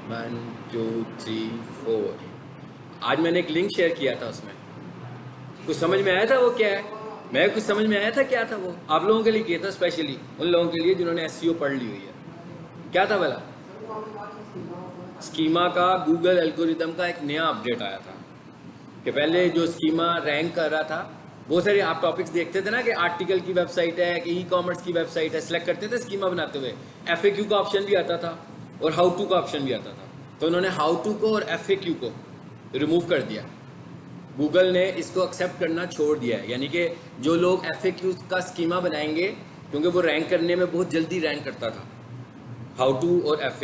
One two three four. आज मैंने एक लिंक शेयर किया था, उसमें कुछ समझ में आया था वो क्या है? मैं कुछ समझ में आया था क्या था वो? आप लोगों के लिए किया था, स्पेशली उन लोगों के लिए जिन्होंने एसईओ पढ़ ली हुई है। क्या था भला? स्कीमा का गूगल एल्गोरिदम का एक नया अपडेट आया था कि पहले जो स्कीमा रैंक कर रहा था, बहुत सारे आप टॉपिक्स देखते थे ना कि आर्टिकल की वेबसाइट है कि ई कॉमर्स की वेबसाइट है, सेलेक्ट करते थे स्कीमा बनाते हुए। एफ का ऑप्शन भी आता था और हाउ टू का ऑप्शन भी आता था। तो उन्होंने हाउ टू को और एफ को रिमूव कर दिया। गूगल ने इसको एक्सेप्ट करना छोड़ दिया है, यानी कि जो लोग एफ का स्कीमा बनाएंगे, क्योंकि वो रैंक करने में बहुत जल्दी रैंक करता था, हाउ टू और एफ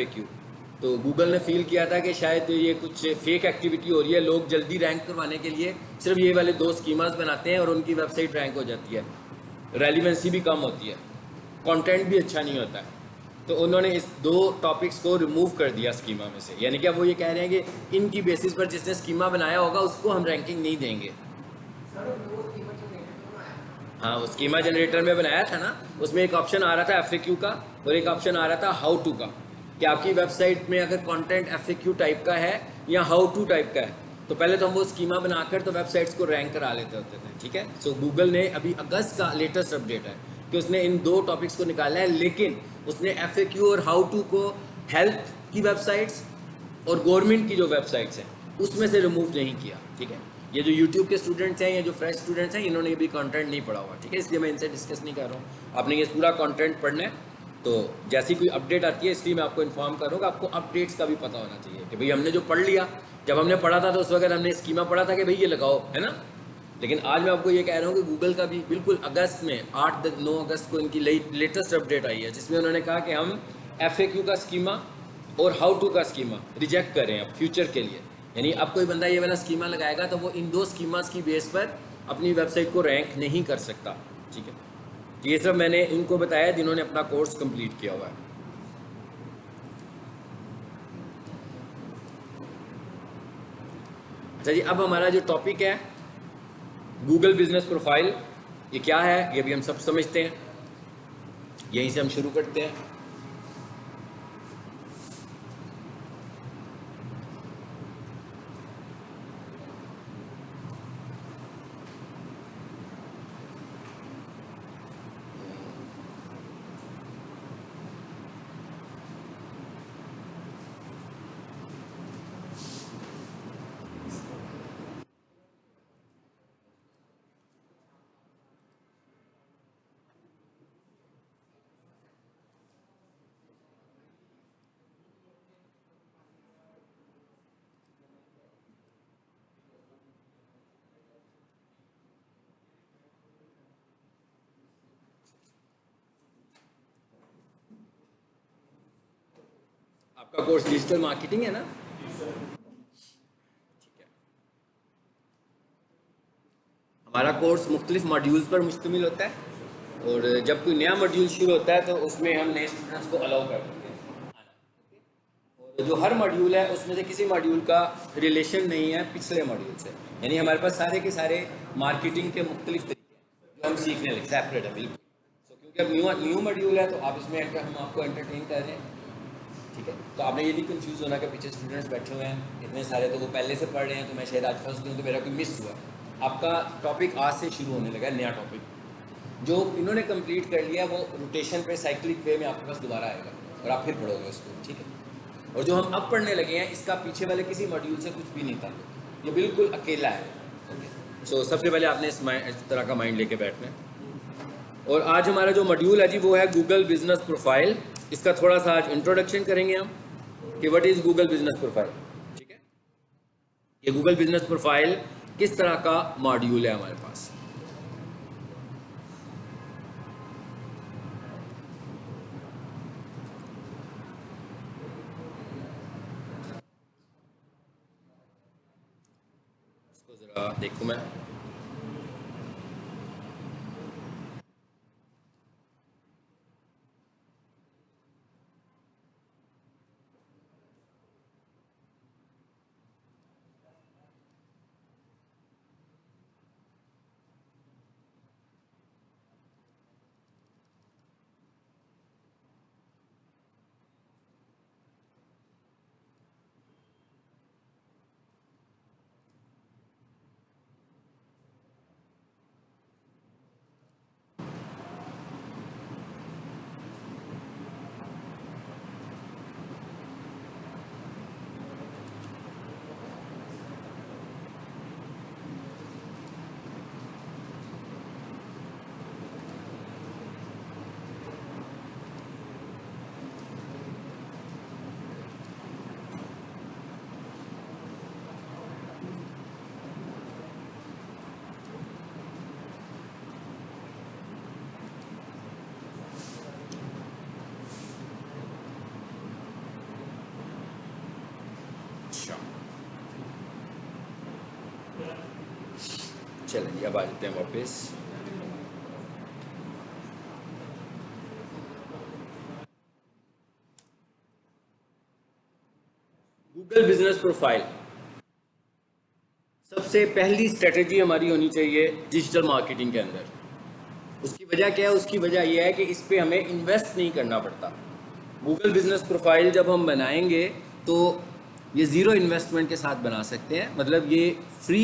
तो गूगल ने फील किया था कि शायद ये कुछ फेक एक्टिविटी हो रही है, लोग जल्दी रैंक करवाने के लिए सिर्फ ये वाले दो स्कीमास बनाते हैं और उनकी वेबसाइट रैंक हो जाती है, रेलिवेंसी भी कम होती है, कंटेंट भी अच्छा नहीं होता है। तो उन्होंने इस दो टॉपिक्स को रिमूव कर दिया स्कीमा में से, यानी कि अब वो ये कह रहे हैं कि इनकी बेसिस पर जिसने स्कीमा बनाया होगा उसको हम रैंकिंग नहीं देंगे। हाँ, वो स्कीमा जनरेटर में बनाया था ना, उसमें एक ऑप्शन आ रहा था एफ का और एक ऑप्शन आ रहा था हाउ टू का, कि आपकी वेबसाइट में अगर कंटेंट एफ टाइप का है या हाउ टू टाइप का है, तो पहले तो हम वो स्कीमा बनाकर तो वेबसाइट्स को रैंक करा लेते होते थे। ठीक है, सो गूगल ने अभी अगस्त का लेटेस्ट अपडेट है कि उसने इन दो टॉपिक्स को निकाला है, लेकिन उसने एफ और हाउ टू को हेल्थ की वेबसाइट्स और गवर्नमेंट की जो वेबसाइट्स हैं उसमें से रिमूव नहीं किया। ठीक है, ये जो यूट्यूब के स्टूडेंट्स हैं या जो फ्रेश स्टूडेंट्स हैं, इन्होंने भी कंटेंट नहीं पढ़ा हुआ। ठीक है, इसलिए मैं इनसे डिस्कस नहीं कर रहा हूँ। आपने ये पूरा कंटेंट पढ़ना है, तो जैसी कोई अपडेट आती है इसलिए मैं आपको इन्फॉर्म कर रहा हूँ कि आपको अपडेट्स का भी पता होना चाहिए कि भाई हमने जो पढ़ लिया, जब हमने पढ़ा था तो उस वक्त हमने स्कीमा पढ़ा था कि भाई ये लगाओ, है ना। लेकिन आज मैं आपको ये कह रहा हूँ कि गूगल का भी बिल्कुल अगस्त में 8-9 अगस्त को इनकी लेटेस्ट अपडेट आई है, जिसमें उन्होंने कहा कि हम एफ का स्कीमा और हाउ टू का स्कीमा रिजेक्ट कर रहे हैं अब फ्यूचर के लिए। यानी अब कोई बंदा ये वाला स्कीमा लगाएगा तो वो इन दो स्कीमास की बेस पर अपनी वेबसाइट को रैंक नहीं कर सकता। ठीक है, तो ये सब मैंने इनको बताया जिन्होंने अपना कोर्स कंप्लीट किया हुआ है। अच्छा जी, अब हमारा जो टॉपिक है गूगल बिजनेस प्रोफाइल, ये क्या है ये भी हम सब समझते हैं, यहीं से हम शुरू करते हैं। आपका कोर्स डिजिटल मार्केटिंग है ना? ठीक है, हमारा कोर्स मुख्तलिफ मॉड्यूल्स पर मुश्तमिल होता है और जब कोई नया मॉड्यूल शुरू होता है तो उसमें हम नए स्टूडेंट्स को अलाउ कर देते हैं। और जो हर मॉड्यूल है उसमें से किसी मॉड्यूल का रिलेशन नहीं है पिछले मॉड्यूल से, यानी हमारे पास सारे के सारे मार्केटिंग के मुख्तलिफ तरीके हैं जो हम सीखने लगे, सेपरेट है बिल्कुल। तो क्योंकि अब न्यू मॉड्यूल है तो आप इसमें हम आपको एंटरटेन कर रहे हैं। ठीक है, तो आपने ये नहीं कंफ्यूज होना कि पीछे स्टूडेंट्स बैठे हुए हैं इतने सारे, तो वो पहले से पढ़ रहे हैं तो मैं शायद आज फर्स्ट दूँ तो मेरा कोई मिस हुआ। आपका टॉपिक आज से शुरू होने लगा है, नया टॉपिक जो इन्होंने कंप्लीट कर लिया वो रोटेशन पे साइक्लिक वे में आपके पास दोबारा आएगा और आप फिर पढ़ोगे उसको। ठीक है, और जो हम अब पढ़ने लगे हैं इसका पीछे वाले किसी मॉड्यूल से कुछ भी नहीं था, ये बिल्कुल अकेला है। ओके, सो सबसे पहले आपने इस तरह का माइंड लेके बैठना है। और आज हमारा जो मॉड्यूल है जी वो है गूगल बिजनेस प्रोफाइल। इसका थोड़ा सा आज इंट्रोडक्शन करेंगे हम कि what is Google business profile. ठीक है, ये गूगल बिजनेस प्रोफाइल किस तरह का मॉड्यूल है हमारे पास। इसको जरा देखूं मैं। अच्छा चलिए अब आ जाते हैं वापस। गूगल बिजनेस प्रोफाइल, सबसे पहली स्ट्रेटेजी हमारी होनी चाहिए डिजिटल मार्केटिंग के अंदर। उसकी वजह क्या है? उसकी वजह यह है कि इस पे हमें इन्वेस्ट नहीं करना पड़ता। गूगल बिजनेस प्रोफाइल जब हम बनाएंगे तो ये ज़ीरो इन्वेस्टमेंट के साथ बना सकते हैं। मतलब ये फ्री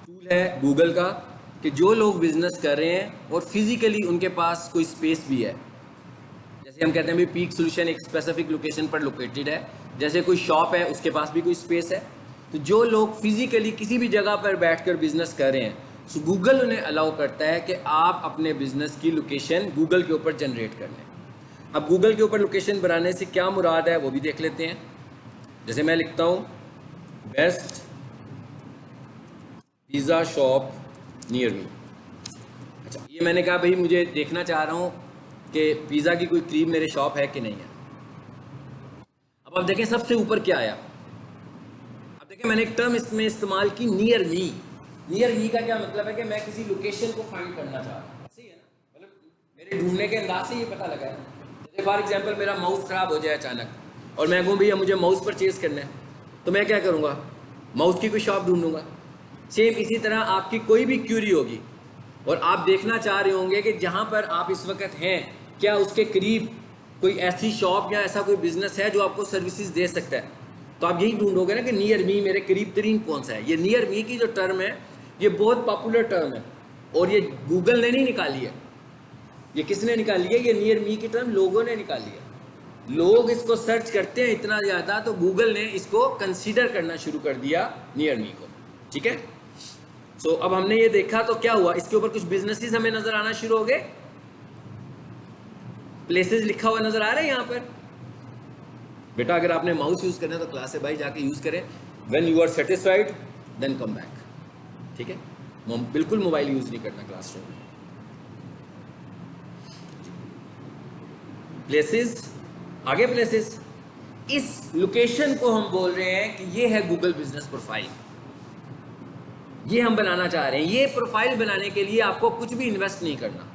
टूल है गूगल का कि जो लोग बिजनेस कर रहे हैं और फिजिकली उनके पास कोई स्पेस भी है, जैसे हम कहते हैं भाई पीक सोल्यूशन एक स्पेसिफिक लोकेशन पर लोकेटेड है, जैसे कोई शॉप है उसके पास भी कोई स्पेस है, तो जो लोग फिजिकली किसी भी जगह पर बैठकर बिजनेस कर रहे हैं, सो गूगल उन्हें अलाउ करता है कि आप अपने बिजनेस की लोकेशन गूगल के ऊपर जनरेट कर लें। अब गूगल के ऊपर लोकेशन बनाने से क्या मुराद है वो भी देख लेते हैं। जैसे मैं लिखता हूँ बेस्ट पिज़्ज़ा शॉप नियर मी। अच्छा, ये मैंने कहा भाई मुझे देखना चाह रहा हूँ कि पिज़्ज़ा की कोई करीब मेरे शॉप है कि नहीं है। अब आप देखें सबसे ऊपर क्या आया। अब देखें मैंने एक टर्म इसमें इस्तेमाल की, नियर मी। नियर मी का क्या मतलब है कि मैं किसी लोकेशन को फाइंड करना चाह रहा हूँ, सही है ना? मतलब मेरे ढूंढने के अंदाज से ये पता लगा है। जैसे फॉर एग्जांपल मेरा माउस ख़राब हो जाए अचानक और मैं कहूँ भैया मुझे माउस परचेज़ करना है, तो मैं क्या करूँगा? माउस की कोई शॉप ढूंढूंगा। सेम इसी तरह आपकी कोई भी क्यूरी होगी और आप देखना चाह रहे होंगे कि जहाँ पर आप इस वक्त हैं क्या उसके करीब कोई ऐसी शॉप या ऐसा कोई बिजनेस है जो आपको सर्विसेज दे सकता है, तो आप यही ढूंढोगे ना कि नियर मी मेरे करीब तरीन कौन सा है। ये नियर मी की जो टर्म है ये बहुत पॉपुलर टर्म है और ये गूगल ने नहीं निकाली है। ये किसने निकाली है? ये नियर मी की टर्म लोगों ने निकाली है। लोग इसको सर्च करते हैं इतना ज़्यादा तो गूगल ने इसको कंसीडर करना शुरू कर दिया नियर मी को। ठीक है, सो अब हमने ये देखा तो क्या हुआ, इसके ऊपर कुछ बिजनेसेस हमें नजर आना शुरू हो गए। प्लेसेस लिखा हुआ नजर आ रहा है यहाँ पर। बेटा अगर आपने माउस यूज करना है तो क्लास है भाई जाके यूज करें। When you are satisfied then come back. ठीक है, बिल्कुल मोबाइल यूज नहीं करना क्लासरूम में। प्लेसेस, आगे प्लेसेस, इस लोकेशन को हम बोल रहे हैं कि ये है गूगल बिजनेस प्रोफाइल। ये हम बनाना चाह रहे हैं। ये प्रोफाइल बनाने के लिए आपको कुछ भी इन्वेस्ट नहीं करना,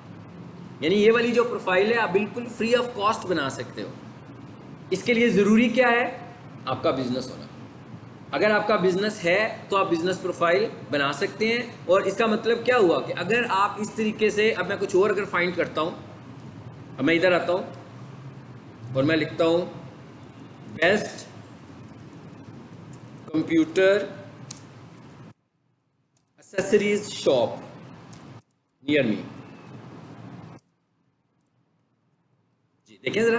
यानी ये वाली जो प्रोफाइल है आप बिल्कुल फ्री ऑफ कॉस्ट बना सकते हो। इसके लिए ज़रूरी क्या है? आपका बिजनेस होना। अगर आपका बिजनेस है तो आप बिजनेस प्रोफाइल बना सकते हैं। और इसका मतलब क्या हुआ कि अगर आप इस तरीके से, अब मैं कुछ और अगर फाइंड करता हूँ, अब मैं इधर आता हूँ और मैं लिखता हूँ best computer accessories shop near me. जी देखें जरा,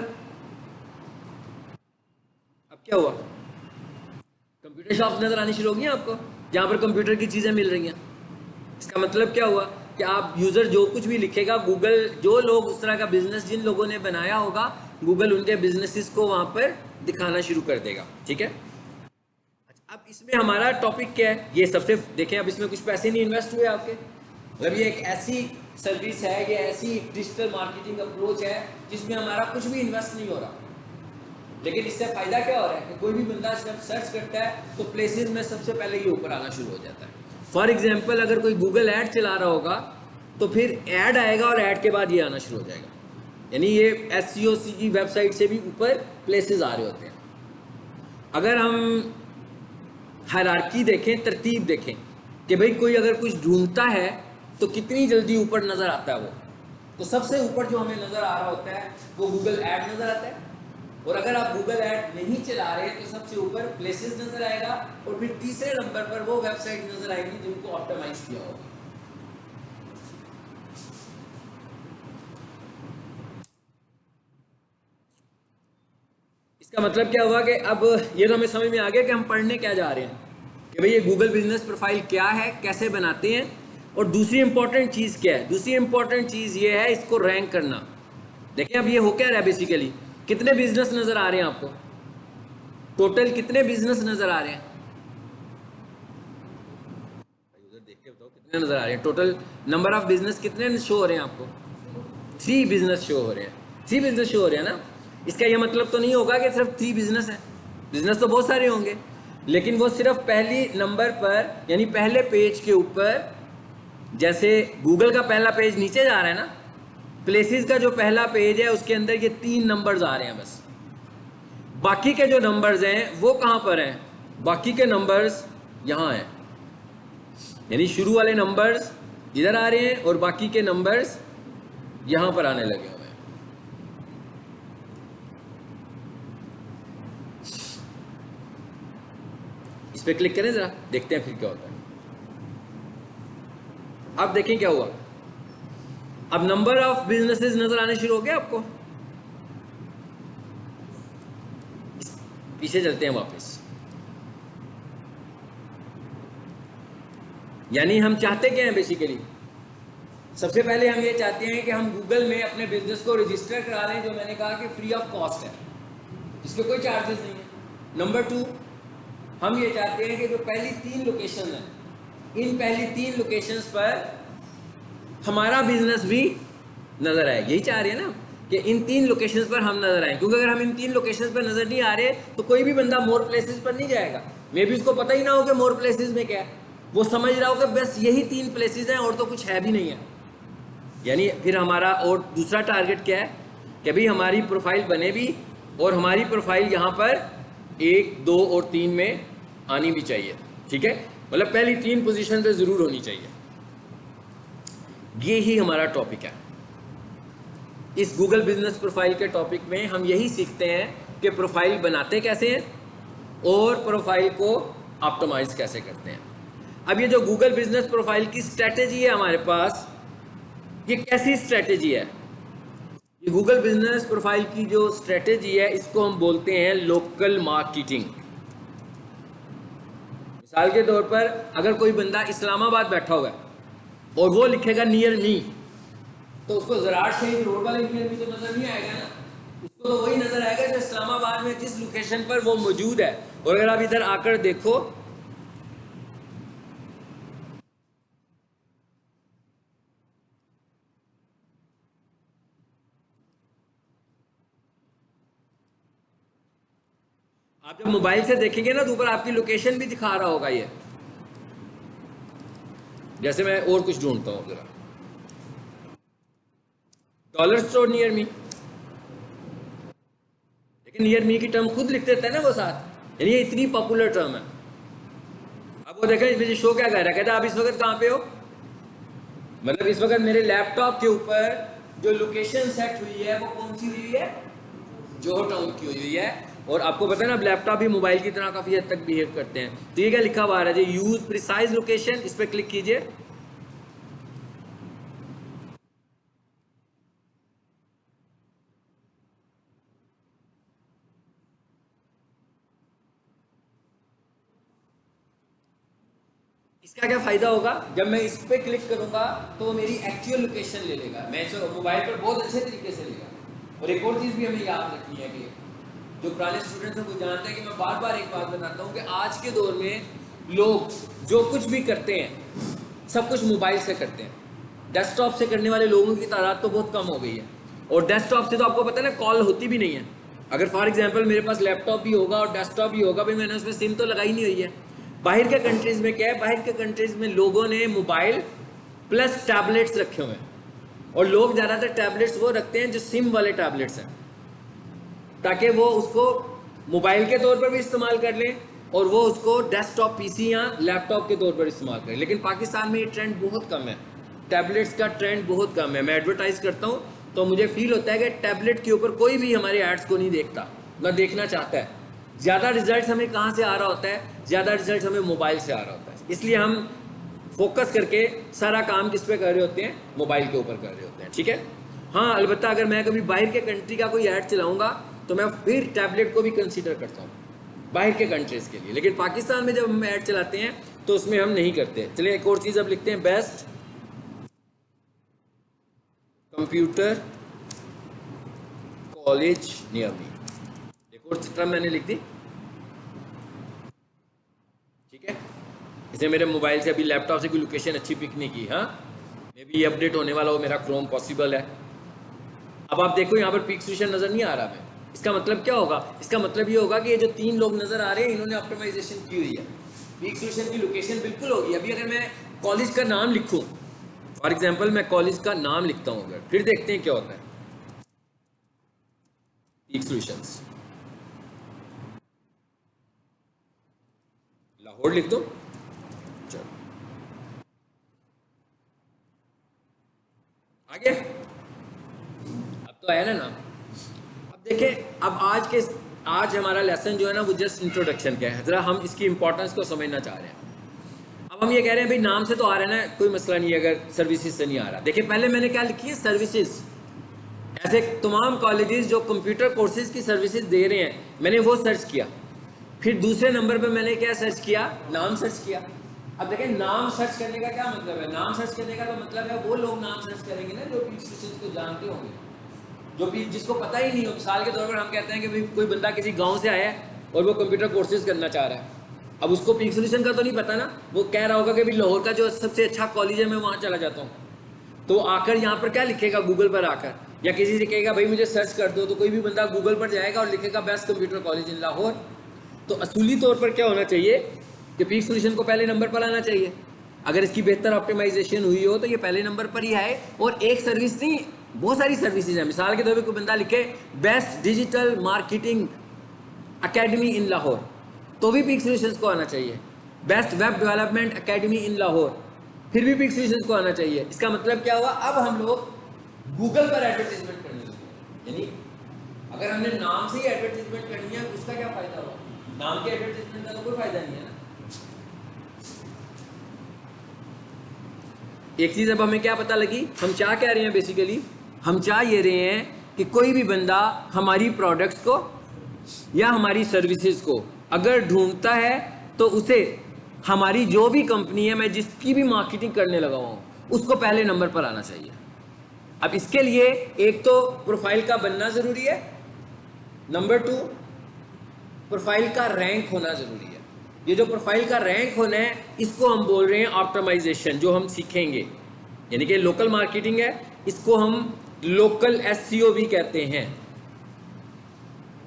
अब क्या हुआ? कंप्यूटर शॉप्स नजर आनी शुरू हो गई हैं आपको, जहां पर कंप्यूटर की चीजें मिल रही हैं। इसका मतलब क्या हुआ कि आप यूजर जो कुछ भी लिखेगा, गूगल जो लोग उस तरह का बिजनेस जिन लोगों ने बनाया होगा, गूगल उनके बिजनेसेस को वहां पर दिखाना शुरू कर देगा। ठीक है, अब इसमें हमारा टॉपिक क्या है? ये सबसे देखें, अब इसमें कुछ पैसे नहीं इन्वेस्ट हुए आपके। मतलब ये एक ऐसी सर्विस है, ये ऐसी डिजिटल मार्केटिंग अप्रोच है जिसमें हमारा कुछ भी इन्वेस्ट नहीं हो रहा। लेकिन इससे फायदा क्या हो रहा है कि कोई भी बंदा जब सर्च करता है तो प्लेसेस में सबसे पहले ये ऊपर आना शुरू हो जाता है। फॉर एग्जाम्पल अगर कोई गूगल ऐड चला रहा होगा तो फिर ऐड आएगा और ऐड के बाद ये आना शुरू हो जाएगा। यानी ये SEO की वेबसाइट से भी ऊपर प्लेसेस आ रहे होते हैं। अगर हम हायरार्की देखें, तरतीब देखें कि भाई कोई अगर कुछ ढूंढता है तो कितनी जल्दी ऊपर नज़र आता है वो, तो सबसे ऊपर जो हमें नज़र आ रहा होता है वो गूगल ऐड नज़र आता है। और अगर आप गूगल ऐड नहीं चला रहे तो सबसे ऊपर प्लेसेस नज़र आएगा और फिर तीसरे नंबर पर वो वेबसाइट नज़र आएगी जिनको ऑप्टिमाइज किया होगा। इसका मतलब क्या हुआ कि अब ये तो हमें समझ में आ गया कि हम पढ़ने क्या जा रहे हैं, कि भाई ये गूगल बिजनेस प्रोफाइल क्या है, कैसे बनाते हैं, और दूसरी इंपॉर्टेंट चीज़ क्या है? दूसरी इंपॉर्टेंट चीज़ ये है इसको रैंक करना। देखिए अब ये हो क्या रहा है, बेसिकली कितने बिजनेस नज़र आ रहे हैं आपको? टोटल कितने बिजनेस नज़र आ रहे हैं? उधर देख के बताओ कितने नज़र आ रहे हैं? टोटल नंबर ऑफ बिजनेस कितने शो हो रहे हैं आपको? 3 बिजनेस शो हो रहे हैं। 3 बिजनेस शो हो रहे हैं ना। इसका ये मतलब तो नहीं होगा कि सिर्फ 3 बिजनेस हैं, बिजनेस तो बहुत सारे होंगे। लेकिन वो सिर्फ पहली नंबर पर, यानी पहले पेज के ऊपर, जैसे गूगल का पहला पेज नीचे जा रहा है ना, प्लेसेस का जो पहला पेज है उसके अंदर ये 3 नंबर्स आ रहे हैं बस। बाकी के जो नंबर्स हैं वो कहाँ पर हैं? बाकी के नंबर्स यहाँ हैं, यानी शुरू वाले नंबर्स इधर आ रहे हैं और बाकी के नंबर्स यहाँ पर आने लगे हुए हैं। इस पर क्लिक करें जरा, देखते हैं फिर क्या होता है। अब देखें क्या हुआ। अब नंबर ऑफ बिजनेसेस नजर आने शुरू हो गए आपको। पीछे चलते हैं वापस। यानी हम चाहते क्या हैं बेसिकली? सबसे पहले हम ये चाहते हैं कि हम गूगल में अपने बिजनेस को रजिस्टर करा लें, जो मैंने कहा कि फ्री ऑफ कॉस्ट है, इसके कोई चार्जेस नहीं है। नंबर 2, हम ये चाहते हैं कि जो पहली 3 लोकेशन है, इन पहली 3 लोकेशंस पर हमारा बिजनेस भी नजर आए। यही चाह रहे हैं ना कि इन 3 लोकेशंस पर हम नजर आए, क्योंकि अगर हम इन 3 लोकेशंस पर नजर नहीं आ रहे तो कोई भी बंदा मोर प्लेसेस पर नहीं जाएगा। मे भी उसको पता ही ना हो कि मोर प्लेसेस में क्या है, वो समझ रहा हो कि बस यही 3 प्लेसेस हैं और तो कुछ है भी नहीं है। यानी फिर हमारा और दूसरा टारगेट क्या है कि भाई हमारी प्रोफाइल बने भी और हमारी प्रोफाइल यहाँ पर 1, 2 और 3 में आनी भी चाहिए। ठीक है, मतलब पहली 3 पोजीशन पे जरूर होनी चाहिए। ये ही हमारा टॉपिक है। इस गूगल बिजनेस प्रोफाइल के टॉपिक में हम यही सीखते हैं कि प्रोफाइल बनाते कैसे हैं और प्रोफाइल को ऑप्टिमाइज कैसे करते हैं। अब ये जो गूगल बिजनेस प्रोफाइल की स्ट्रेटेजी है हमारे पास, ये कैसी स्ट्रेटेजी है? ये गूगल बिजनेस प्रोफाइल की जो स्ट्रेटेजी है, इसको हम बोलते हैं लोकल मार्केटिंग। मिसाल के तौर पर अगर कोई बंदा इस्लामाबाद बैठा हुआ है और वो लिखेगा नियर मी, तो उसको ज़रार शहीद रोड वाले नियर मी तो नजर नहीं आएगा ना, उसको तो वही नजर आएगा जो इस्लामाबाद में जिस लोकेशन पर वो मौजूद है। और अगर आप इधर आकर देखो, आप जब मोबाइल से देखेंगे ना तो ऊपर आपकी लोकेशन भी दिखा रहा होगा। ये जैसे मैं और कुछ ढूंढता हूं जरा, डॉलर स्टोर नियर मी, लेकिन नियर मी की टर्म खुद लिख देता है ना वो साथ, यानी ये इतनी पॉपुलर टर्म है। अब वो देखें इसमें शो क्या कर रहा है, कहता है आप इस वक्त कहाँ पे हो? मतलब इस वक्त मेरे लैपटॉप के ऊपर जो लोकेशन सेट हुई है वो कौन सी हुई है? जोहर टाउन की हुई है। और आपको पता है ना, अब लैपटॉप भी मोबाइल की तरह काफी हद तक बिहेव करते हैं। तो ये क्या लिखा हुआ है जी, यूज प्रिसाइज लोकेशन, इस पर क्लिक कीजिए। इसका क्या फायदा होगा? जब मैं इस पे क्लिक करूंगा तो वो मेरी एक्चुअल लोकेशन ले लेगा, मैं इसे मोबाइल पर बहुत अच्छे तरीके से लेगा। और एक और चीज भी हमें याद रखनी है कि जो पुराने स्टूडेंट्स हैं वो जानते हैं कि मैं बार बार एक बात बताता हूँ कि आज के दौर में लोग जो कुछ भी करते हैं सब कुछ मोबाइल से करते हैं। डेस्कटॉप से करने वाले लोगों की तादाद तो बहुत कम हो गई है। और डेस्कटॉप से तो आपको पता है ना, कॉल होती भी नहीं है। अगर फॉर एग्जांपल मेरे पास लैपटॉप भी होगा और डेस्कटॉप भी होगा, भाई मैंने उसमें सिम तो लगाई नहीं हुई है। बाहर के कंट्रीज़ में क्या है, बाहर के कंट्रीज़ में लोगों ने मोबाइल प्लस टैबलेट्स रखे हुए हैं। और लोग ज़्यादातर टैबलेट्स वो रखते हैं जो सिम वाले टैबलेट्स हैं, ताकि वो उसको मोबाइल के तौर पर भी इस्तेमाल कर लें और वो उसको डेस्कटॉप पीसी या लैपटॉप के तौर पर इस्तेमाल करें। लेकिन पाकिस्तान में ये ट्रेंड बहुत कम है, टैबलेट्स का ट्रेंड बहुत कम है। मैं एडवर्टाइज़ करता हूँ तो मुझे फील होता है कि टैबलेट के ऊपर कोई भी हमारे एड्स को नहीं देखता, ना देखना चाहता है। ज़्यादा रिजल्ट हमें कहाँ से आ रहा होता है? ज़्यादा रिजल्ट हमें मोबाइल से आ रहा होता है। इसलिए हम फोकस करके सारा काम किस पे कर रहे होते हैं? मोबाइल के ऊपर कर रहे होते हैं। ठीक है, हाँ अलबत्ता अगर मैं कभी बाहर के कंट्री का कोई ऐड चलाऊँगा तो मैं फिर टैबलेट को भी कंसीडर करता हूँ बाहर के कंट्रीज़ के लिए। लेकिन पाकिस्तान में जब हम ऐड चलाते हैं तो उसमें हम नहीं करते। चलिए एक और चीज़ अब लिखते हैं, best computer college near me. एक और टर्म मैंने लिख दी, ठीक है। इसे मेरे मोबाइल से अभी लैपटॉप से कोई लोकेशन अच्छी पिक नहीं की, हाँ मे बी ये अपडेट होने वाला हो, मेरा क्रोम पॉसिबल है। अब आप देखो यहाँ पर पिक स्टेशन नज़र नहीं आ रहा है, इसका मतलब क्या होगा? इसका मतलब ये होगा कि ये जो 3 लोग नजर आ रहे हैं इन्होंने ऑप्टिमाइजेशन की हुई है। पीक सोल्यूशन की लोकेशन बिल्कुल होगी। अभी अगर मैं कॉलेज का नाम लिखूं, फॉर एग्जाम्पल मैं कॉलेज का नाम लिखता हूं, अगर फिर देखते हैं क्या होता है। पीक सोल्यूशंस लाहौर लिख दो, चलो आगे। अब तो आया ना नाम। अब देखें, अब आज हमारा लेसन जो है ना वो जस्ट इंट्रोडक्शन का है। जरा हम इसकी इंपॉर्टेंस को समझना चाह रहे हैं। अब हम ये कह रहे हैं भाई नाम से तो आ रहा है ना, कोई मसला नहीं है अगर सर्विसेज से नहीं आ रहा। देखिए पहले मैंने क्या लिखी है, सर्विसेज। ऐसे तमाम कॉलेजेस जो कंप्यूटर कोर्सेज की सर्विसेज दे रहे हैं, मैंने वो सर्च किया। फिर दूसरे नंबर पे मैंने क्या सर्च किया? नाम सर्च किया। अब देखें नाम सर्च करने का क्या मतलब है? नाम सर्च करने का तो मतलब है वो लोग नाम सर्च करेंगे ना जो पीक सोल्यूशंस को जानते होंगे, जो भी जिसको पता ही नहीं हो। मिसाल के तौर पर हम कहते हैं कि भाई कोई बंदा किसी गांव से आया है और वो कंप्यूटर कोर्सेज करना चाह रहा है। अब उसको पीक सोल्यूशन का तो नहीं पता ना, वो कह रहा होगा कि भाई लाहौर का जो सबसे अच्छा कॉलेज है मैं वहाँ चला जाता हूँ। तो आकर यहाँ पर क्या लिखेगा गूगल पर आकर, या किसी से कहेगा भाई मुझे सर्च कर दो, तो कोई भी बंदा गूगल पर जाएगा और लिखेगा best computer college in Lahore. तो असूली तौर पर क्या होना चाहिए कि पीक सोल्यूशन को पहले नंबर पर आना चाहिए। अगर इसकी बेहतर ऑप्टिमाइजेशन हुई हो तो ये पहले नंबर पर ही आए। और एक सर्विस नहीं, बहुत सारी सर्विसेज हैं। मिसाल के तौर पर कोई बंदा लिखे best digital marketing academy in Lahore, तो भी पीक सोल्यूशंस को आना चाहिए। Best web development academy in Lahore, फिर भी पीक सोल्यूशंस को आना चाहिए। इसका मतलब क्या हुआ? अब हम लोग गूगल पर एडवर्टीजमेंट करने लगे। यानी अगर हमने नाम से ही एडवर्टीजमेंट करनी है उसका क्या फायदा हुआ? नाम के एडवर्टीजमेंट का तो कोई फायदा नहीं है ना। एक चीज अब हमें क्या पता लगी, हम क्या कह रहे हैं बेसिकली, हम चाह ये रहे हैं कि कोई भी बंदा हमारी प्रोडक्ट्स को या हमारी सर्विसेज को अगर ढूंढता है तो उसे हमारी जो भी कंपनी है, मैं जिसकी भी मार्केटिंग करने लगा हूं, उसको पहले नंबर पर आना चाहिए। अब इसके लिए एक तो प्रोफाइल का बनना जरूरी है, नंबर 2 प्रोफाइल का रैंक होना जरूरी है। ये जो प्रोफाइल का रैंक होना है इसको हम बोल रहे हैं ऑप्टिमाइजेशन, जो हम सीखेंगे। यानी कि लोकल मार्केटिंग है, इसको हम लोकल एसईओ भी कहते हैं।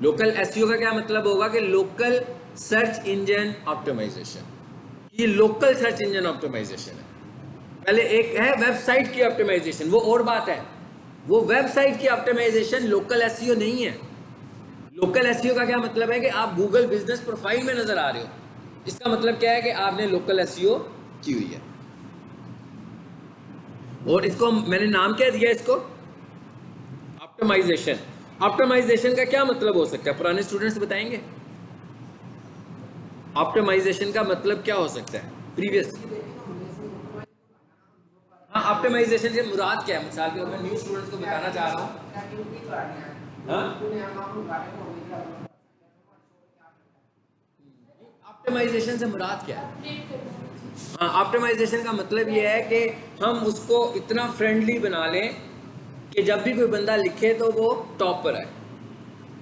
लोकल एसईओ का क्या मतलब होगा कि लोकल सर्च इंजन ऑप्टिमाइजेशन। ये लोकल सर्च इंजन ऑप्टिमाइजेशन है। पहले एक है वेबसाइट की ऑप्टिमाइजेशन, वो और बात है। वो वेबसाइट की ऑप्टिमाइजेशन लोकल एसईओ नहीं है। लोकल एसईओ का क्या मतलब है कि आप गूगल बिजनेस प्रोफाइल में नजर आ रहे हो, इसका मतलब क्या है कि आपने लोकल एसईओ की हुई है। और इसको मैंने नाम क्या दिया, इसको ऑप्टिमाइजेशन। ऑप्टिमाइजेशन का क्या मतलब हो सकता है? पुराने स्टूडेंट्स बताएंगे ऑप्टिमाइजेशन का मतलब क्या हो सकता है? प्रीवियस, हाँ, ऑप्टिमाइजेशन से मुराद क्या है? मिसाल के तौर पर न्यू स्टूडेंट्स को बताना चाह रहा हूँ। ऑप्टिमाइजेशन से मुराद क्या है? हाँ, ऑप्टिमाइजेशन का मतलब ये है कि हम उसको इतना फ्रेंडली बना लें कि जब भी कोई बंदा लिखे तो वो टॉप पर आए।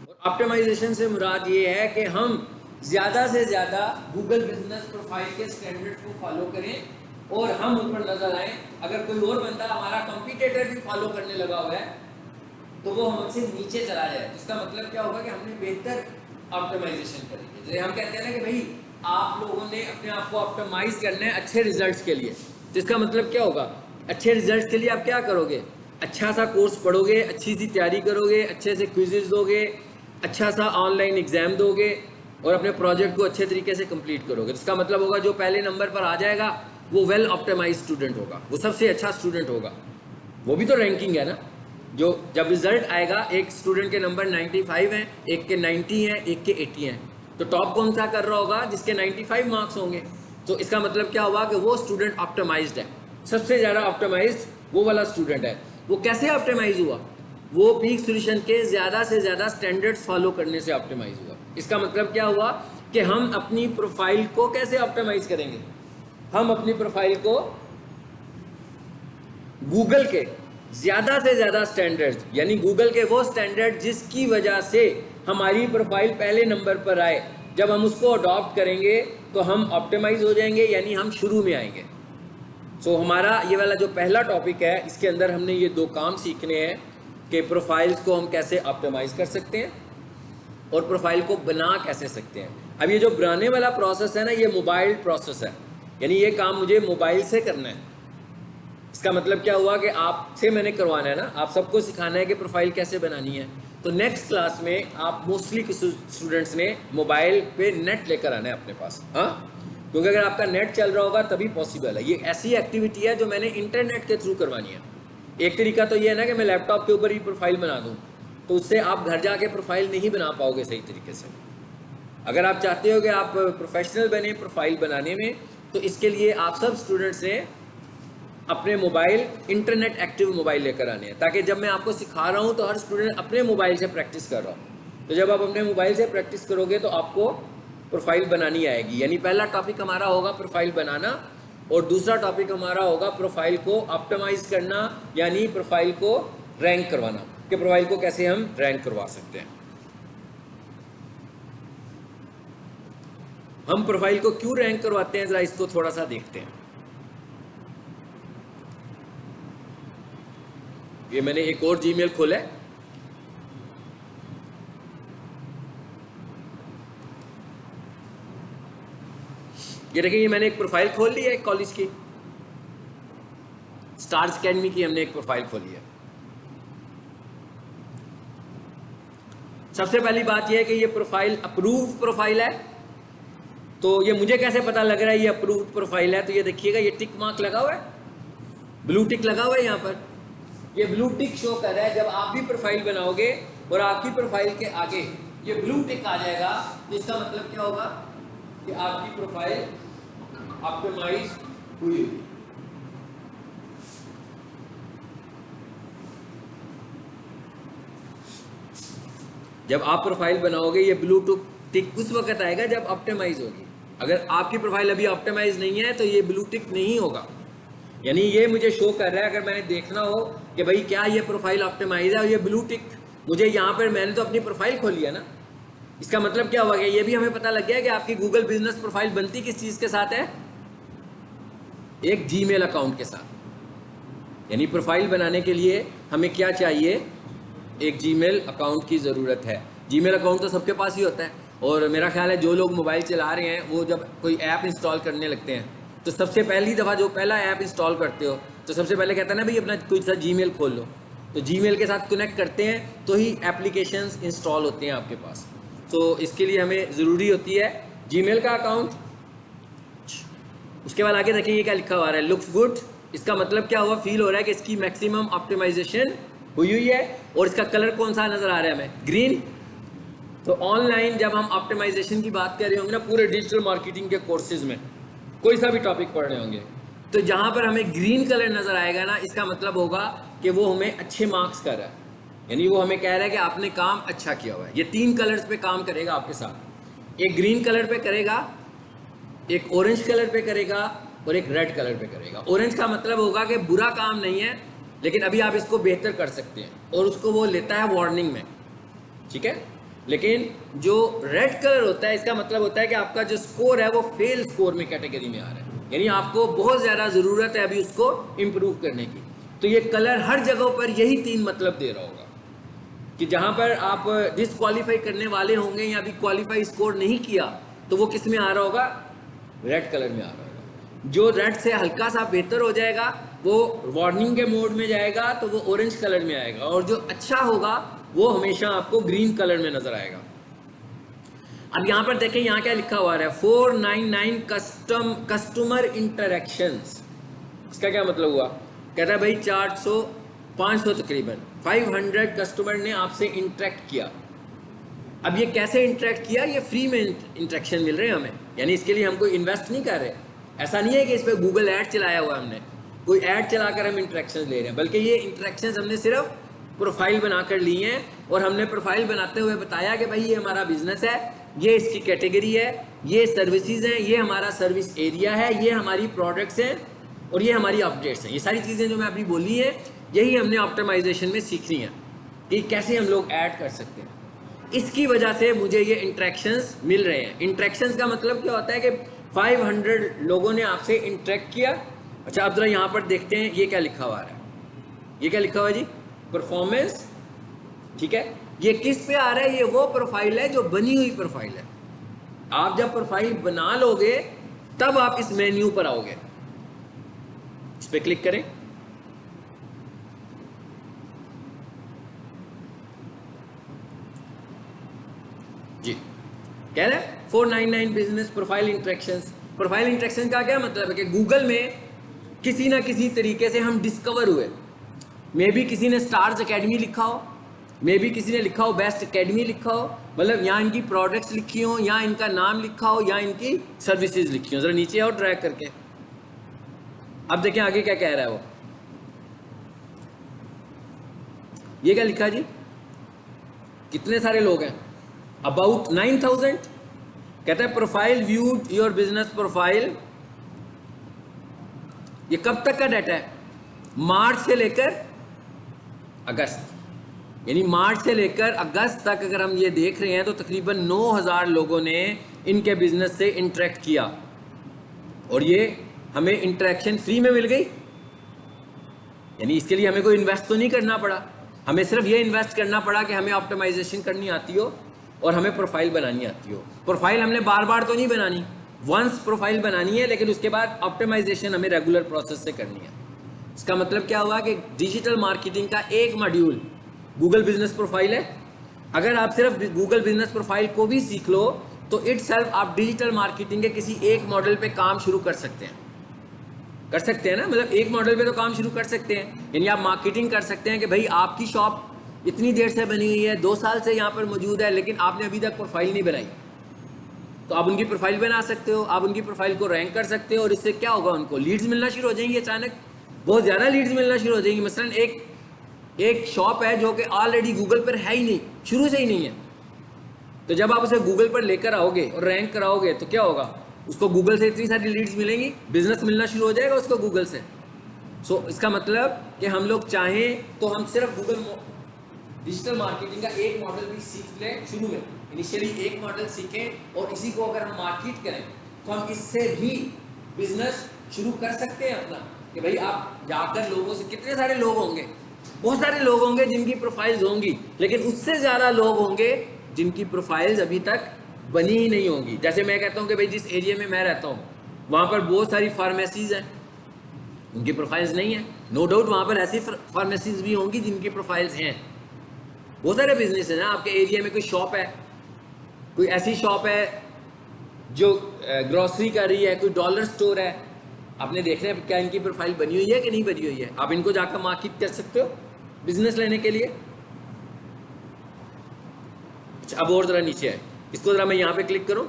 और ऑप्टिमाइजेशन से मुराद ये है कि हम ज़्यादा से ज़्यादा गूगल बिजनेस प्रोफाइल के स्टैंडर्ड को फॉलो करें और हम उन पर नजर आए। अगर कोई और बंदा हमारा कंपटीटर भी फॉलो करने लगा हुआ है तो वो हमसे नीचे चला जाए। तो इसका मतलब क्या होगा कि हमने बेहतर ऑप्टिमाइजेशन करेंगे। जैसे हम कहते हैं ना कि भाई आप लोगों ने अपने आप को ऑप्टिमाइज करना है अच्छे रिजल्ट्स के लिए, तो इसका मतलब क्या होगा? अच्छे रिजल्ट्स के लिए आप क्या करोगे? अच्छा सा कोर्स पढ़ोगे, अच्छी सी तैयारी करोगे, अच्छे से क्विज़ेस दोगे, अच्छा सा ऑनलाइन एग्जाम दोगे और अपने प्रोजेक्ट को अच्छे तरीके से कंप्लीट करोगे। इसका मतलब होगा जो पहले नंबर पर आ जाएगा वो वेल ऑप्टिमाइज स्टूडेंट होगा, वो सबसे अच्छा स्टूडेंट होगा। वो भी तो रैंकिंग है ना। जो जब रिजल्ट आएगा एक स्टूडेंट के नंबर 95 हैं, एक के 90 हैं, एक के 80 हैं, तो टॉप कौन सा कर रहा होगा? जिसके 95 मार्क्स होंगे। तो इसका मतलब क्या हुआ कि वो स्टूडेंट ऑप्टिमाइज्ड है, सबसे ज़्यादा ऑप्टिमाइज्ड वो वाला स्टूडेंट है। वो कैसे ऑप्टिमाइज हुआ? वो पीक सोल्यूशन के ज़्यादा से ज़्यादा स्टैंडर्ड्स फॉलो करने से ऑप्टिमाइज हुआ। इसका मतलब क्या हुआ कि हम अपनी प्रोफाइल को कैसे ऑप्टिमाइज करेंगे? हम अपनी प्रोफाइल को गूगल के ज़्यादा से ज़्यादा स्टैंडर्ड्स, यानी गूगल के वो स्टैंडर्ड जिसकी वजह से हमारी प्रोफाइल पहले नंबर पर आए, जब हम उसको अडॉप्ट करेंगे तो हम ऑप्टिमाइज हो जाएंगे, यानी हम शुरू में आएंगे। सो हमारा ये वाला जो पहला टॉपिक है इसके अंदर हमने ये 2 काम सीखने हैं कि प्रोफाइल्स को हम कैसे ऑप्टिमाइज कर सकते हैं और प्रोफाइल को बना कैसे सकते हैं। अब ये जो बनाने वाला प्रोसेस है ना, ये मोबाइल प्रोसेस है, यानी ये काम मुझे मोबाइल से करना है। इसका मतलब क्या हुआ कि आपसे मैंने करवाना है ना, आप सबको सिखाना है कि प्रोफाइल कैसे बनानी है। तो नेक्स्ट क्लास में आप मोस्टली स्टूडेंट्स ने मोबाइल पे नेट लेकर आना है अपने पास, हाँ, क्योंकि अगर आपका नेट चल रहा होगा तभी पॉसिबल है। ये ऐसी एक्टिविटी है जो मैंने इंटरनेट के थ्रू करवानी है। एक तरीका तो ये है ना कि मैं लैपटॉप के ऊपर ही प्रोफाइल बना दूँ, तो उससे आप घर जाके प्रोफाइल नहीं बना पाओगे सही तरीके से। अगर आप चाहते हो कि आप प्रोफेशनल बने प्रोफाइल बनाने में, तो इसके लिए आप सब स्टूडेंट्स ने अपने मोबाइल इंटरनेट एक्टिव मोबाइल लेकर आने हैं, ताकि जब मैं आपको सिखा रहा हूँ तो हर स्टूडेंट अपने मोबाइल से प्रैक्टिस कर रहा हूँ। तो जब आप अपने मोबाइल से प्रैक्टिस करोगे तो आपको प्रोफाइल बनानी आएगी। यानी पहला टॉपिक हमारा होगा प्रोफाइल बनाना, और दूसरा टॉपिक हमारा होगा प्रोफाइल को ऑप्टिमाइज करना, यानी प्रोफाइल को रैंक करवाना, कि प्रोफाइल को कैसे हम रैंक करवा सकते हैं। हम प्रोफाइल को क्यों रैंक करवाते हैं, जरा इसको थोड़ा सा देखते हैं। ये मैंने एक और जीमेल खोला है, ये देखिए, ये मैंने एक प्रोफाइल खोल ली है कॉलेज की, स्टार्स अकेडमी की हमने एक प्रोफाइल खोली है। सबसे पहली बात यह है कि ये प्रोफाइल अप्रूव्ड प्रोफाइल है। तो ये मुझे कैसे पता लग रहा है ये अप्रूव्ड प्रोफाइल है, तो ये देखिएगा, ये टिक मार्क लगा हुआ है, ब्लू टिक लगा हुआ है यहाँ पर। ये ब्लू टिक शो कर रहा है जब आप भी प्रोफाइल बनाओगे और आपकी प्रोफाइल के आगे ये ब्लू टिक आ जाएगा, तो इसका मतलब क्या होगा कि आपकी प्रोफाइल ऑप्टिमाइज हुई। जब आप प्रोफाइल बनाओगे ये ब्लू टिक उस वक्त आएगा जब ऑप्टिमाइज होगी। अगर आपकी प्रोफाइल अभी ऑप्टिमाइज नहीं है तो ये ब्लू टिक नहीं होगा। यानी ये मुझे शो कर रहा है, अगर मैंने देखना हो कि भाई क्या ये प्रोफाइल ऑप्टिमाइज है, और ये ब्लू टिक मुझे यहाँ पर, मैंने तो अपनी प्रोफाइल खोली है ना, इसका मतलब क्या हुआ, ये भी हमें पता लग गया कि आपकी गूगल बिजनेस प्रोफाइल बनती किस चीज़ के साथ है, एक जीमेल अकाउंट के साथ। यानी प्रोफाइल बनाने के लिए हमें क्या चाहिए, एक जीमेल अकाउंट की ज़रूरत है। जीमेल अकाउंट तो सबके पास ही होता है, और मेरा ख्याल है जो लोग मोबाइल चला रहे हैं वो जब कोई ऐप इंस्टॉल करने लगते हैं तो सबसे पहली दफ़ा जो पहला ऐप इंस्टॉल करते हो तो सबसे पहले कहता है ना भाई अपना कोई सा जीमेल खोल लो, तो जीमेल के साथ कनेक्ट करते हैं तो ही एप्लीकेशंस इंस्टॉल होते हैं आपके पास। तो इसके लिए हमें ज़रूरी होती है जीमेल का अकाउंट। उसके बाद आगे देखिए ये क्या लिखा हुआ है, लुक्स गुड। इसका मतलब क्या हुआ, फील हो रहा है कि इसकी मैक्सिमम ऑप्टिमाइजेशन हुई है, और इसका कलर कौन सा नज़र आ रहा है हमें, ग्रीन। तो ऑनलाइन जब हम ऑप्टिमाइजेशन की बात कर रहे होंगे ना, पूरे डिजिटल मार्केटिंग के कोर्सेज में कोई सा भी टॉपिक पढ़ रहे होंगे, तो जहाँ पर हमें ग्रीन कलर नज़र आएगा ना, इसका मतलब होगा कि वो हमें अच्छे मार्क्स कर रहा है, यानी वो हमें कह रहा है कि आपने काम अच्छा किया हुआ है। ये 3 कलर्स पे काम करेगा आपके साथ, एक ग्रीन कलर पे करेगा, एक ऑरेंज कलर पे करेगा, और एक रेड कलर पे करेगा। ऑरेंज का मतलब होगा कि बुरा काम नहीं है, लेकिन अभी आप इसको बेहतर कर सकते हैं, और उसको वो लेता है वार्निंग में, ठीक है। लेकिन जो रेड कलर होता है, इसका मतलब होता है कि आपका जो स्कोर है वो फेल स्कोर में कैटेगरी में आ रहा है, यानी आपको बहुत ज़्यादा ज़रूरत है अभी उसको इम्प्रूव करने की। तो ये कलर हर जगह पर यही 3 मतलब दे रहा होगा कि जहाँ पर आप डिसक्वालीफाई करने वाले होंगे या अभी क्वालिफाई स्कोर नहीं किया, तो वो किस में आ रहा होगा, रेड कलर में आ रहा होगा। जो रेड से हल्का सा बेहतर हो जाएगा वो वार्निंग के मोड में जाएगा, तो वो ऑरेंज कलर में आएगा, और जो अच्छा होगा वो हमेशा आपको ग्रीन कलर में नजर आएगा। अब यहाँ पर देखें, यहाँ क्या लिखा हुआ है, 499 कस्टमर इंटरेक्शंस। इसका क्या मतलब हुआ, कहता है भाई 500 तकरीबन 500 कस्टमर ने आपसे इंटरेक्ट किया। अब ये कैसे इंटरेक्ट किया, ये फ्री में इंटरेक्शन मिल रहे हैं हमें, यानी इसके लिए हम कोई इन्वेस्ट नहीं कर रहे। ऐसा नहीं है कि इस पर गूगल ऐड चलाया हुआ हमने, कोई ऐड चलाकर हम इंटरेक्शन ले रहे हैं, बल्कि ये इंटरेक्शन हमने सिर्फ प्रोफाइल बनाकर ली हैं, और हमने प्रोफाइल बनाते हुए बताया कि भाई ये हमारा बिजनेस है, ये इसकी कैटेगरी है, ये सर्विसेज हैं, ये हमारा सर्विस एरिया है, ये हमारी प्रोडक्ट्स हैं, और ये हमारी अपडेट्स हैं। ये सारी चीज़ें जो मैं अभी बोली हैं, यही हमने ऑप्टिमाइजेशन में सीखनी है कि कैसे हम लोग ऐड कर सकते हैं। इसकी वजह से मुझे ये इंटरेक्शंस मिल रहे हैं। इंटरेक्शंस का मतलब क्या होता है कि 500 लोगों ने आपसे इंटरेक्ट किया। अच्छा, अब जरा यहाँ पर देखते हैं ये क्या लिखा हुआ है, ये क्या लिखा हुआ है जी, परफॉर्मेंस, ठीक है। ये किस पे आ रहा है? ये वो प्रोफाइल है जो बनी हुई प्रोफाइल है। आप जब प्रोफाइल बना लोगे तब आप इस मेन्यू पर आओगे। इस पे क्लिक करें। जी कह रहे हैं 499 business profile interactions. Profile interaction का क्या मतलब है कि गूगल में किसी ना किसी तरीके से हम डिस्कवर हुए। मे बी किसी ने स्टार्स एकेडमी लिखा हो, मे बी किसी ने लिखा हो बेस्ट एकेडमी लिखा हो, मतलब यहाँ इनकी प्रोडक्ट्स लिखी हो, यहाँ इनका नाम लिखा हो, यहाँ इनकी सर्विसेज लिखी हो। जरा नीचे आओ ड्रैग करके, अब देखें आगे क्या कह रहा है वो। ये क्या लिखा जी? कितने सारे लोग हैं? अबाउट 9000। कहता है profile viewed your business profile. ये कब तक का डाटा है? मार्च से लेकर अगस्त, यानी मार्च से लेकर अगस्त तक अगर हम ये देख रहे हैं तो तकरीबन 9000 लोगों ने इनके बिजनेस से इंटरेक्ट किया, और ये हमें इंटरेक्शन फ्री में मिल गई। यानी इसके लिए हमें कोई इन्वेस्ट तो नहीं करना पड़ा, हमें सिर्फ ये इन्वेस्ट करना पड़ा कि हमें ऑप्टिमाइजेशन करनी आती हो और हमें प्रोफाइल बनानी आती हो। प्रोफाइल हमने बार बार तो नहीं बनानी, वंस प्रोफाइल बनानी है, लेकिन उसके बाद ऑप्टिमाइजेशन हमें रेगुलर प्रोसेस से करनी है। इसका मतलब क्या हुआ कि डिजिटल मार्केटिंग का एक मॉड्यूल गूगल बिजनेस प्रोफाइल है। अगर आप सिर्फ गूगल बिजनेस प्रोफाइल को भी सीख लो तो इटसेल्फ आप डिजिटल मार्केटिंग के किसी एक मॉडल पे काम शुरू कर सकते हैं। कर सकते हैं ना, मतलब एक मॉडल पे तो काम शुरू कर सकते हैं। यानी आप मार्केटिंग कर सकते हैं कि भाई आपकी शॉप इतनी देर से बनी हुई है, 2 साल से यहाँ पर मौजूद है, लेकिन आपने अभी तक प्रोफाइल नहीं बनाई, तो आप उनकी प्रोफाइल बना सकते हो, आप उनकी प्रोफाइल को रैंक कर सकते हो, और इससे क्या होगा, उनको लीड्स मिलना शुरू हो जाएंगी। अचानक बहुत ज़्यादा लीड्स मिलना शुरू हो जाएंगी। मसलन एक शॉप है जो कि ऑलरेडी गूगल पर है ही नहीं, शुरू से ही नहीं है, तो जब आप उसे गूगल पर लेकर आओगे और रैंक कराओगे तो क्या होगा, उसको गूगल से इतनी सारी लीड्स मिलेंगी, बिजनेस मिलना शुरू हो जाएगा उसको गूगल से। सो इसका मतलब कि हम लोग चाहें तो हम सिर्फ गूगल डिजिटल मार्केटिंग का एक मॉडल भी सीख लें शुरू में, इनिशियली एक मॉडल सीखें, और इसी को अगर हम मार्केट करें तो हम इससे भी बिजनेस शुरू कर सकते हैं अपना। कि भाई आप जाकर लोगों से, कितने सारे लोग होंगे, बहुत सारे लोग होंगे जिनकी प्रोफाइल्स होंगी, लेकिन उससे ज़्यादा लोग होंगे जिनकी प्रोफाइल्स अभी तक बनी ही नहीं होंगी। जैसे मैं कहता हूँ कि भाई जिस एरिया में मैं रहता हूँ वहाँ पर बहुत सारी फार्मेसीज़ हैं, उनकी प्रोफाइल्स नहीं है। नो डाउट वहाँ पर ऐसी फार्मेसीज़ भी होंगी जिनकी प्रोफाइल्स हैं। बहुत सारे बिजनेस है ना, आपके एरिया में कोई शॉप है, कोई ऐसी शॉप है जो ग्रॉसरी कर रही है, कोई डॉलर स्टोर है, आपने देखना है क्या इनकी प्रोफाइल बनी हुई है कि नहीं बनी हुई है। आप इनको जाकर मार्केट कर सकते हो बिजनेस लेने के लिए। अच्छा, अब और ज़रा नीचे आए, इसको ज़रा मैं यहाँ पे क्लिक करूँ,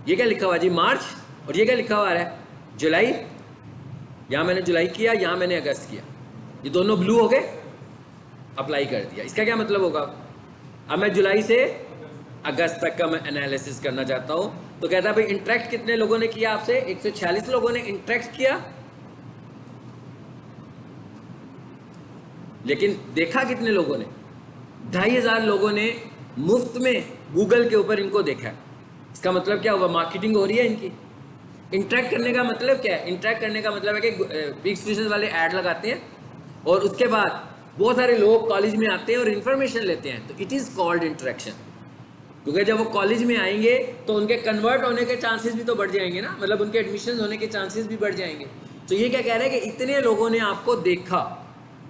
ये क्या लिखा हुआ जी, मार्च, और ये क्या लिखा हुआ है, जुलाई। यहाँ मैंने जुलाई किया, यहाँ मैंने अगस्त किया, ये दोनों ब्लू हो गए, अप्लाई कर दिया। इसका क्या मतलब होगा, अब मैं जुलाई से अगस्त तक का मैं एनालिसिस करना चाहता हूँ, तो कहता है भाई इंटरेक्ट कितने लोगों ने किया आपसे, 146 लोगों ने इंटरेक्ट किया, लेकिन देखा कितने लोगों ने, 2500 लोगों ने मुफ्त में गूगल के ऊपर इनको देखा। इसका मतलब क्या हुआ, मार्केटिंग हो रही है इनकी। इंटरेक्ट करने का मतलब क्या है, इंटरेक्ट करने का मतलब है कि पिक्स फिशेस वाले ऐड लगाते हैं और उसके बाद बहुत सारे लोग कॉलेज में आते हैं और इन्फॉर्मेशन लेते हैं, तो इट इज़ कॉल्ड इंटरेक्शन। क्योंकि जब वो कॉलेज में आएंगे तो उनके कन्वर्ट होने के चांसेस भी तो बढ़ जाएंगे ना, मतलब उनके एडमिशन होने के चांसेस भी बढ़ जाएंगे। तो ये क्या कह रहा है कि इतने लोगों ने आपको देखा।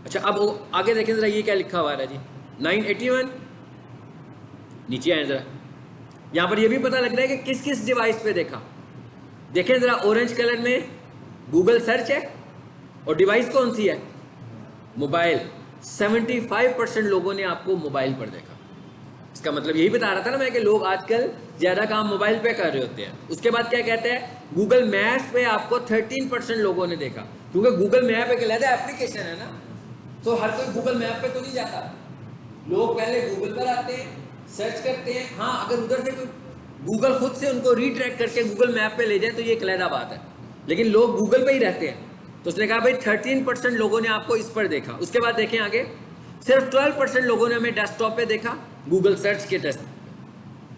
अच्छा, अब आगे देखें ज़रा, ये क्या लिखा हुआ है जी, 981। नीचे आए ज़रा, यहाँ पर ये भी पता लग रहा है कि किस किस डिवाइस पे देखा। देखें ज़रा, ऑरेंज कलर में गूगल सर्च है और डिवाइस कौन सी है, मोबाइल। 75% लोगों ने आपको मोबाइल पर देखा। इसका मतलब यही बता रहा था ना मैं कि लोग आजकल ज़्यादा काम मोबाइल पे कर रहे होते हैं। उसके बाद क्या कहते हैं, गूगल मैप्स पे आपको 13% लोगों ने देखा, क्योंकि गूगल मैप एक अलग एप्लीकेशन है ना, तो हर कोई गूगल मैप पे तो नहीं जाता। लोग पहले गूगल पर आते हैं, सर्च करते हैं। हाँ, अगर उधर से कोई गूगल खुद से उनको रीट्रैक करके गूगल मैप पे ले जाए तो ये एक अलग बात है, लेकिन लोग गूगल पे ही रहते हैं। तो उसने कहा भाई 13% लोगों ने आपको इस पर देखा। उसके बाद देखें आगे, सिर्फ 12% लोगों ने हमें डेस्कटॉप पे देखा गूगल सर्च के टेस्ट,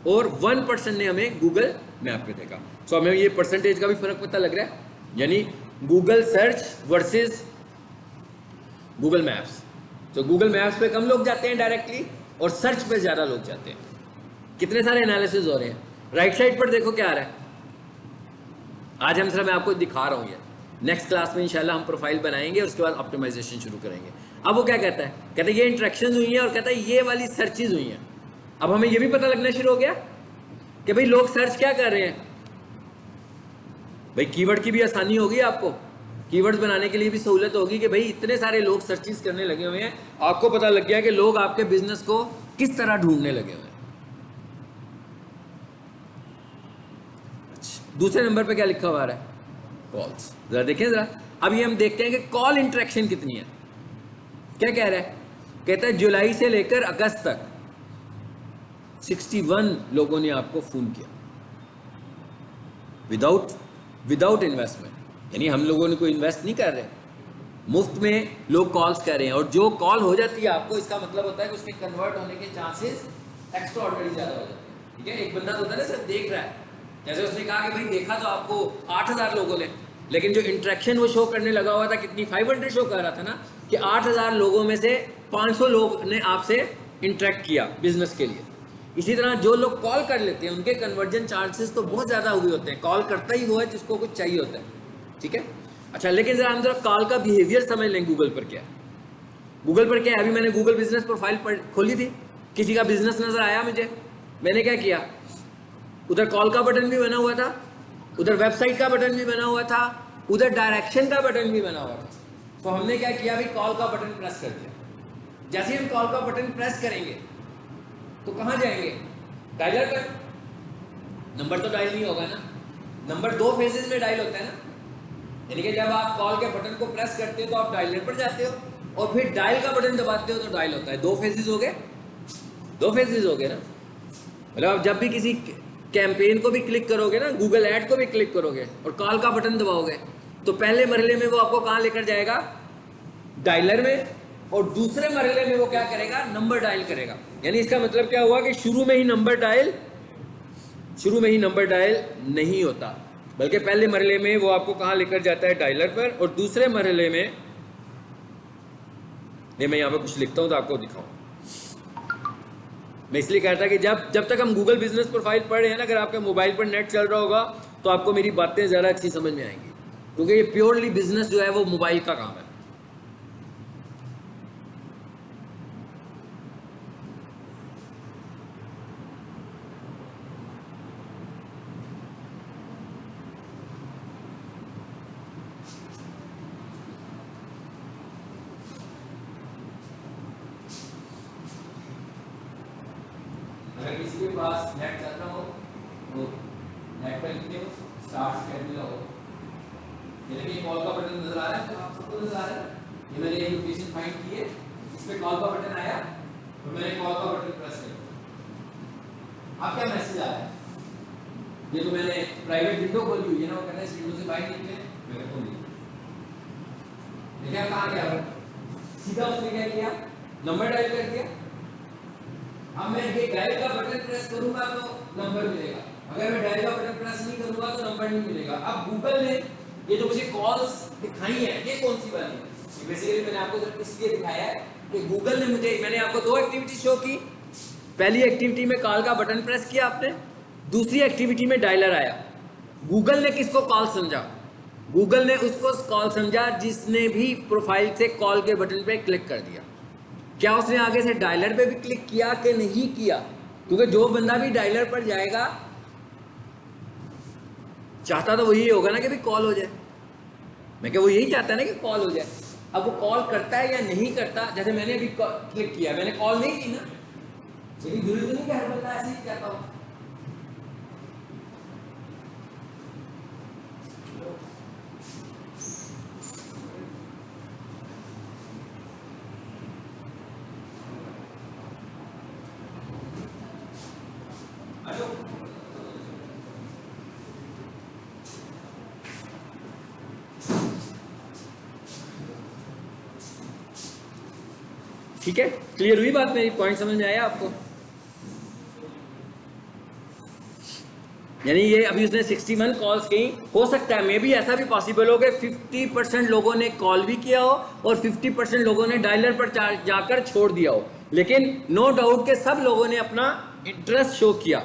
और 1% ने हमें गूगल मैप पे देखा। सो हमें ये परसेंटेज का भी फर्क पता लग रहा है, यानी Google search versus Google maps. तो गूगल मैप्स पे कम लोग जाते हैं डायरेक्टली, और सर्च पे ज़्यादा लोग जाते हैं। कितने सारे एनालिसिस हो रहे हैं। राइट साइड पर देखो क्या आ रहा है। आज हम सिर्फ मैं आपको दिखा रहा हूँ ये, नेक्स्ट क्लास में इंशाल्लाह हम प्रोफाइल बनाएंगे और उसके बाद ऑप्टिमाइजेशन शुरू करेंगे। अब वो क्या कहता है, कहता है ये इंट्रैक्शन हुई है और कहता है ये वाली सर्चेज हुई हैं। अब हमें ये भी पता लगना शुरू हो गया कि भाई लोग सर्च क्या कर रहे हैं। भाई कीवर्ड की भी आसानी होगी आपको, कीवर्ड्स बनाने के लिए भी सहूलत होगी कि भाई इतने सारे लोग सर्चेस करने लगे हुए हैं। आपको पता लग गया कि लोग आपके बिजनेस को किस तरह ढूंढने लगे हुए हैं। दूसरे नंबर पे क्या लिखा हुआ है, कॉल्स। जरा देखें जरा, अब ये हम देखते हैं कि कॉल इंटरेक्शन कितनी है। क्या कह रहा है, कहता है जुलाई से लेकर अगस्त तक 61 लोगों ने आपको फोन किया विदाउट इन्वेस्टमेंट, यानी हम लोगों ने कोई इन्वेस्ट नहीं कर रहे, मुफ्त में लोग कॉल्स कर रहे हैं। और जो कॉल हो जाती है आपको, इसका मतलब होता है कि उसके कन्वर्ट होने के चांसेस एक्स्ट्रा ऑर्डिनरी ज़्यादा हो जाते हैं। ठीक है, एक बंदा तो होता है ना सिर्फ देख रहा है, जैसे उसने कहा कि भाई देखा तो आपको 8000 लोगों ने, लेकिन जो इंट्रैक्शन वो शो करने लगा हुआ था कितनी 500 शो कर रहा था ना, कि 8000 लोगों में से 500 लोग ने आपसे इंटरेक्ट किया बिजनेस के लिए। इसी तरह जो लोग कॉल कर लेते हैं उनके कन्वर्जन चांसेस तो बहुत ज़्यादा हुए होते हैं। कॉल करता ही वो है जिसको कुछ चाहिए होता है। ठीक है, अच्छा, लेकिन जरा हम जरा कॉल का बिहेवियर समझ लें। गूगल पर क्या है, गूगल पर क्या है। अभी मैंने गूगल बिजनेस प्रोफाइल खोली थी, किसी का बिजनेस नजर आया मुझे, मैंने क्या किया, उधर कॉल का बटन भी बना हुआ था, उधर वेबसाइट का बटन भी बना हुआ था, उधर डायरेक्शन का बटन भी बना हुआ था। तो हमने क्या किया, अभी कॉल का बटन प्रेस कर दिया। जैसे हम कॉल का बटन प्रेस करेंगे तो कहाँ जाएंगे, डायलर पर। नंबर तो डायल नहीं होगा ना, नंबर 2 फेजेस में डायल होता है ना, यानी कि जब आप कॉल के बटन को प्रेस करते हो तो आप डायलर पर जाते हो और फिर डायल का बटन दबाते हो तो डायल होता है। 2 फेजेस हो गए, 2 फेजेस हो गए ना। मतलब आप जब भी किसी कैंपेन को भी क्लिक करोगे ना, गूगल ऐड को भी क्लिक करोगे और कॉल का बटन दबाओगे तो पहले मरहले में वो आपको कहाँ लेकर जाएगा, डायलर में, और दूसरे मरहले में वो क्या करेगा, नंबर डायल करेगा। यानी इसका मतलब क्या हुआ कि शुरू में ही नंबर डायल नहीं होता, बल्कि पहले मरहले में वो आपको कहाँ लेकर जाता है, डायलर पर, और दूसरे मरहले में, मैं यहाँ पर कुछ लिखता हूँ तो आपको दिखाऊँ। मैं इसलिए कहता कि जब तक हम गूगल बिजनेस प्रोफाइल पढ़ रहे हैं ना, अगर आपके मोबाइल पर नेट चल रहा होगा तो आपको मेरी बातें ज़्यादा अच्छी समझ में आएंगी, क्योंकि ये प्योरली बिजनेस जो है वो मोबाइल का काम है। अगर किसी के पास नेट चल रहा हो तो नेट पर लिखते हो स्टार्ट शेड्यूल हो, यानी कि कॉल का बटन नजर आ रहा है, तो आप सबको नजर आ रहा है। ये मैंने एक लोकेशन फाइंड की है, इस पे कॉल का बटन आया तो मैंने कॉल का बटन प्रेस किया। अब क्या मैसेज आ रहा है, ये तो मैंने प्राइवेट विंडो खोली हुई है ना, वो कहता है इस विंडो से बाहर निकले, मैंने खोल दी। देखिए कहाँ गया, सीधा उसने क्या किया, नंबर डायल कर दिया। अब मैं ये डायल का बटन प्रेस करूंगा तो नंबर मिलेगा, अगर मैं डायल का बटन प्रेस नहीं करूंगा तो नंबर नहीं मिलेगा। अब गूगल ने ये जो मुझे कॉल्स दिखाई है, ये कौन सी वाली है, बेसिकली मैंने आपको सिर्फ इसलिए दिखाया है कि गूगल ने मैंने आपको 2 एक्टिविटी शो की। पहली एक्टिविटी में कॉल का बटन प्रेस किया आपने, दूसरी एक्टिविटी में डायलर आया। गूगल ने किसको कॉल समझा, गूगल ने उसको कॉल समझा जिसने भी प्रोफाइल से कॉल के बटन पे क्लिक कर दिया। क्या उसने आगे से डायलर पे भी क्लिक किया कि नहीं किया, क्योंकि जो बंदा भी डायलर पर जाएगा चाहता तो वही होगा ना कि भी कॉल हो जाए। मैं क्या वो यही चाहता है ना कि कॉल हो जाए। अब वो कॉल करता है या नहीं करता, जैसे मैंने अभी क्लिक किया, मैंने कॉल नहीं की ना, लेकिन जरूरी तो नहीं कि हर बंदा ऐसे ही चाहता हो। ठीक है, क्लियर हुई बात, मेरी पॉइंट समझ में आया आपको। यानी ये अभी उसने 61 कॉल्स की, हो सकता है मे भी ऐसा भी पॉसिबल हो कि 50% लोगों ने कॉल भी किया हो और 50% लोगों ने डायलर पर जाकर छोड़ दिया हो। लेकिन नो डाउट के सब लोगों ने अपना इंटरेस्ट शो किया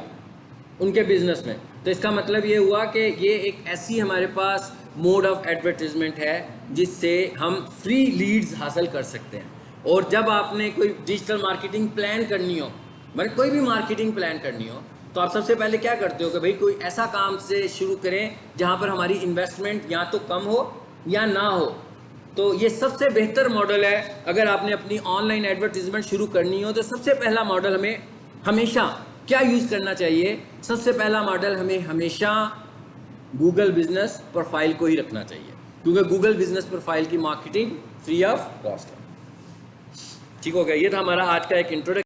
उनके बिजनेस में। तो इसका मतलब ये हुआ कि ये एक ऐसी हमारे पास मोड ऑफ एडवर्टीजमेंट है जिससे हम फ्री लीड्स हासिल कर सकते हैं। और जब आपने कोई डिजिटल मार्केटिंग प्लान करनी हो, मतलब कोई भी मार्केटिंग प्लान करनी हो, तो आप सबसे पहले क्या करते हो कि भाई कोई ऐसा काम से शुरू करें जहाँ पर हमारी इन्वेस्टमेंट या तो कम हो या ना हो। तो ये सबसे बेहतर मॉडल है। अगर आपने अपनी ऑनलाइन एडवर्टीजमेंट शुरू करनी हो तो सबसे पहला मॉडल हमें हमेशा क्या यूज़ करना चाहिए? सबसे पहला मॉडल हमें हमेशा गूगल बिजनेस प्रोफाइल को ही रखना चाहिए, क्योंकि गूगल बिजनेस प्रोफाइल की मार्केटिंग फ्री ऑफ कॉस्ट है। ठीक हो गया? ये था हमारा आज का एक इंट्रोडक्शन।